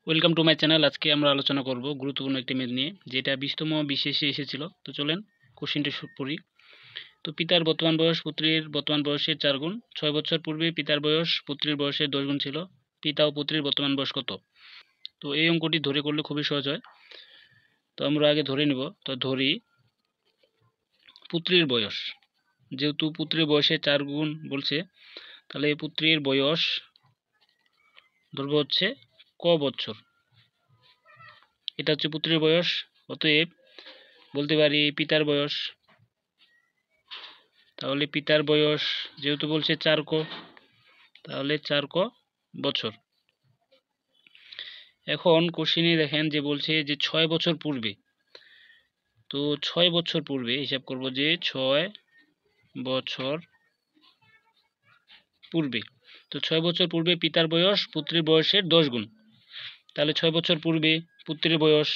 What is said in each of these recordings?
Welcome to my channel. আজকে আমরা আলোচনা করব গুরুত্বপূর্ণ একটি ম্যাথ নিয়ে, যেটা 20তম বিশেষে এসেছিল। তো চলেন কোশ্চেনটি পড়ি। তো পিতার বর্তমান বয়স পুত্রের বর্তমান বয়সের 4 গুণ। 6 বছর পূর্বে পিতার বয়স পুত্রের বয়সের 10 গুণ ছিল। পিতা ও পুত্রের বর্তমান বয়স কত? তো এই অঙ্কটি ধরে করলে খুবই সহজ হয়। তো আমরা আগে ধরে নিব। তো ধরি পুত্রের বয়স, যেহেতু পুত্রের বয়সে 4 গুণ বলছে, তাহলে পুত্রের বয়স ধরবো হচ্ছে ক বছর। এটা হচ্ছে পুত্রের বয়স। অতএব বলতে পারি পিতার বয়স। তাহলে পিতার বয়স যেহেতু বলছে 4 ক, তাহলে 4 ক বছর। এখন কোশ্চেনে দেখেন যে বলছে যে 6 বছর পূর্বে। তো 6 বছর পূর্বে হিসাব করব যে 6 বছর পূর্বে। তো 6 বছর পূর্বে পিতার বয়স পুত্রের বয়সের 10 গুণ। তাহলে 6 বছর পূর্বে পুত্রের বয়স,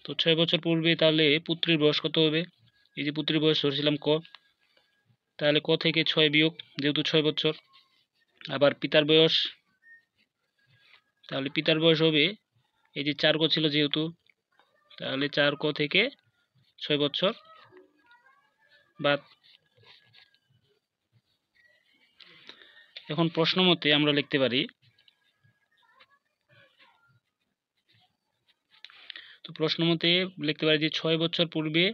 তো 6 বছর পূর্বে তাহলে পুত্রের বয়স কত হবে? এই যে পুত্রের বয়স ধরেছিলাম ক, তাহলে ক থেকে 6 বিয়োগ, যেহেতু 6 বছর। আবার পিতার বয়স, তাহলে পিতার বয়স হবে এই যে 4 ক ছিল যেহেতু, তাহলে 4 ক থেকে 6 বছর বাদ। এখন প্রশ্ন মতে আমরা লিখতে পারি, তো প্রশ্ন মতে লিখতে পারি যে 6 বছর পূর্বে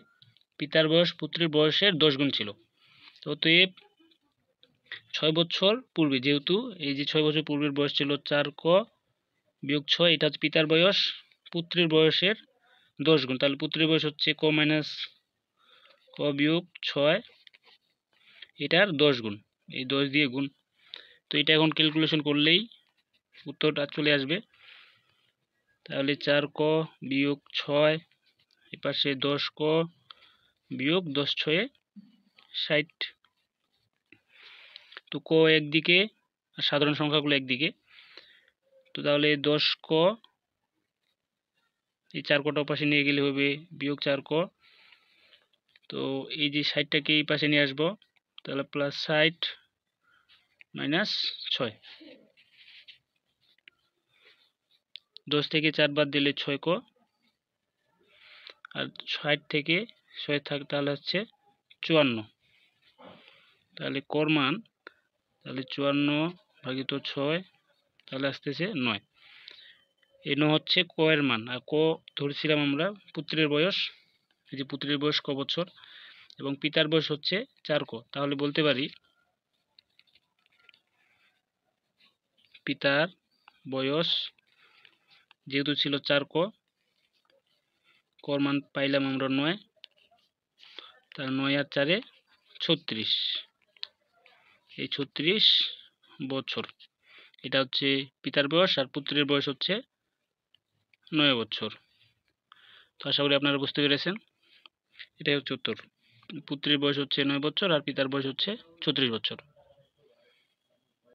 পিতার বয়স পুত্রের বয়সের 10 গুণ ছিল। তো অতএব 6 বছর পূর্বে, যেহেতু এই যে 6 বছর পূর্বের বয়স ছিল 4 ক বিয়োগ 6, এটা হচ্ছে পিতার বয়স পুত্রের বয়সের 10 গুণ। তাহলে পুত্রের বয়স হচ্ছে ক মাইনাস ক বিয়োগ 6, এটার 10 গুণ, এই 10 দিয়ে গুণ। তো এটা এখন ক্যালকুলেশন করলেই উত্তরটা চলে আসবে। তাহলে 4 ক বিয়োগ 6, এপাশে 10 ক বিয়োগ 10 6 60। তো ক একদিকে আর সাধারণ সংখ্যাগুলো একদিকে। তো তাহলে 10 ক, এই 4 কটা পাশে নিয়ে গেলে হবে বিয়োগ 4 ক। তো এই যে 60টাকে এই পাশে নিয়ে আসবো, তাহলে প্লাস 60 মাইনাস 6। 10 থেকে 4 বাদ দিলে 6 ক, আর 60 থেকে 6 থাকে তাহলে হচ্ছে 54। তাহলে কর মান, তাহলে 54 ভাগিত 6, তাহলে আসতেছে 9। এই 9 হচ্ছে ক এর মান। আর ক ধরেছিলাম আমরা পুত্রের বয়স, এই যে পুত্রের বয়স ক বছর, এবং পিতার বয়স হচ্ছে 4 ক। তাহলে বলতে পারি পিতার বয়স যেহেতু ছিল 4 ক, কর মান পাইলাম আমরা 9, তার 9 আর 4 36, এই 36 বছর। এটা হচ্ছে পিতার বয়স, আর পুত্রের বয়স হচ্ছে 9 বছর। তো আশা করি আপনারা বুঝতে পেরেছেন। এটাই হচ্ছে উত্তর। পুত্রের বয়স হচ্ছে 9 বছর আর পিতার বয়স হচ্ছে 36 বছর।